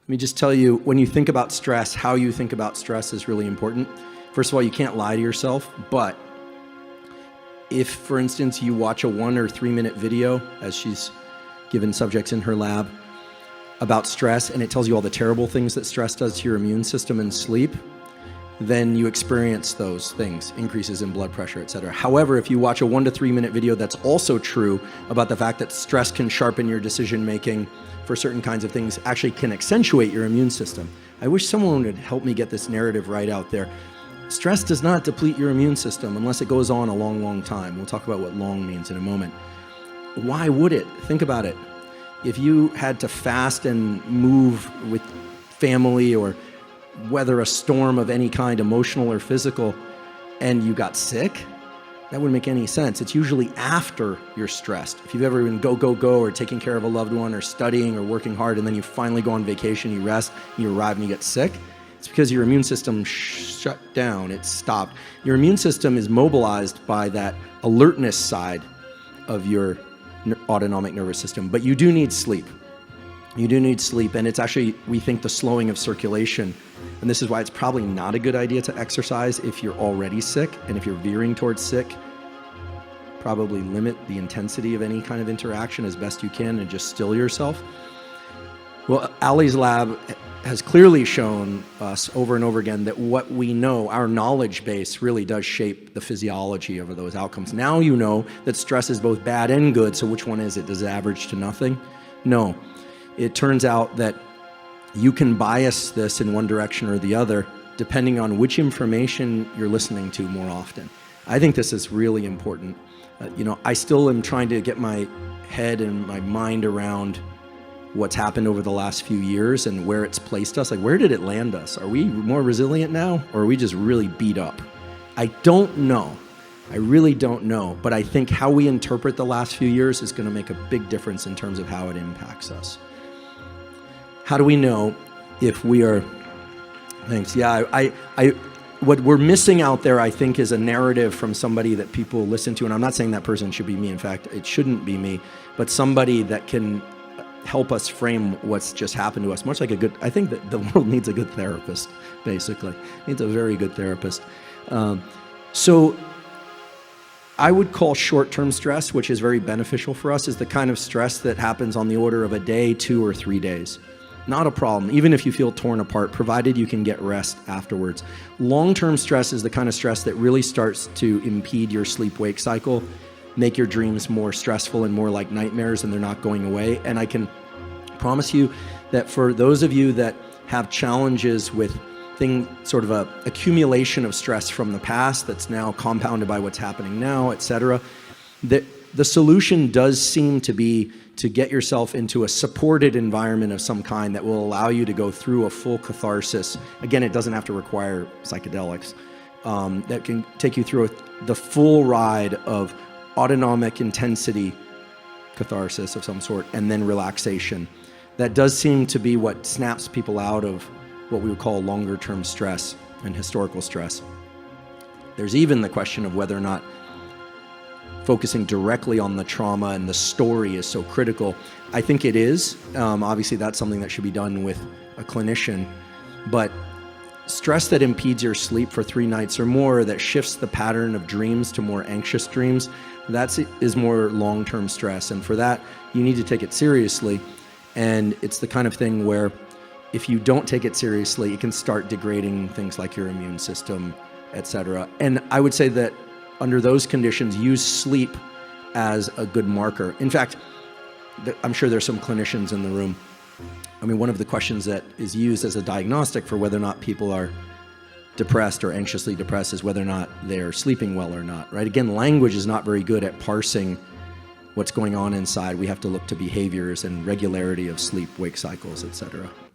Let me just tell you, when you think about stress, how you think about stress is really important. First of all, you can't lie to yourself, but if, for instance, you watch a 1 or 3 minute video, as she's given subjects in her lab, about stress, and it tells you all the terrible things that stress does to your immune system and sleep, then you experience those things, increases in blood pressure, etc. However, if you watch a 1 to 3 minute video that's also true about the fact that stress can sharpen your decision making for certain kinds of things, actually can accentuate your immune system. I wish someone would help me get this narrative right out there. Stress does not deplete your immune system unless it goes on a long, long time. We'll talk about what long means in a moment. Why would it? Think about it. If you had to fast and move with family or weather a storm of any kind, emotional or physical, and you got sick, that wouldn't make any sense. It's usually after you're stressed. If you've ever been go, or taking care of a loved one or studying or working hard, and then you finally go on vacation, you rest, you arrive and you get sick, it's because your immune system shut down, it stopped. Your immune system is mobilized by that alertness side of your autonomic nervous system, but you do need sleep. You do need sleep, and it's actually, we think, the slowing of circulation. And this is why it's probably not a good idea to exercise if you're already sick, and if you're veering towards sick, probably limit the intensity of any kind of interaction as best you can and just still yourself. Well, Ali's lab has clearly shown us over and over again that what we know, our knowledge base, really does shape the physiology of those outcomes. Now you know that stress is both bad and good, so which one is it? Does it average to nothing? No. It turns out that you can bias this in one direction or the other depending on which information you're listening to more often. I think this is really important. I still am trying to get my head and my mind around what's happened over the last few years and where it's placed us. Like, where did it land us? Are we more resilient now, or are we just really beat up? I don't know. I really don't know. But I think how we interpret the last few years is going to make a big difference in terms of how it impacts us. How do we know if we are... Thanks. Yeah, what we're missing out there, I think, is a narrative from somebody that people listen to. And I'm not saying that person should be me. In fact, it shouldn't be me. But somebody that can help us frame what's just happened to us. Much like I think that the world needs a good therapist, basically. It needs a very good therapist. So I would call short-term stress, which is very beneficial for us, is the kind of stress that happens on the order of a day, 2 or 3 days. Not a problem, even if you feel torn apart, provided you can get rest afterwards. Long-term stress is the kind of stress that really starts to impede your sleep-wake cycle, make your dreams more stressful and more like nightmares, and they're not going away. And I can promise you that for those of you that have challenges with sort of a accumulation of stress from the past that's now compounded by what's happening now, etc., that the solution does seem to be to get yourself into a supported environment of some kind that will allow you to go through a full catharsis. Again, it doesn't have to require psychedelics. That can take you through the full ride of autonomic intensity catharsis of some sort, and then relaxation. That does seem to be what snaps people out of what we would call longer-term stress and historical stress. There's even the question of whether or not focusing directly on the trauma and the story is so critical. I think it is. Obviously, that's something that should be done with a clinician. But stress that impedes your sleep for 3 nights or more, that shifts the pattern of dreams to more anxious dreams, that is more long-term stress. And for that, you need to take it seriously. And it's the kind of thing where if you don't take it seriously, it can start degrading things like your immune system, etc. And I would say that under those conditions, use sleep as a good marker. In fact, I'm sure there's some clinicians in the room. I mean, one of the questions that is used as a diagnostic for whether or not people are depressed or anxiously depressed is whether or not they're sleeping well or not, right? Again, language is not very good at parsing what's going on inside. We have to look to behaviors and regularity of sleep-wake cycles, etc.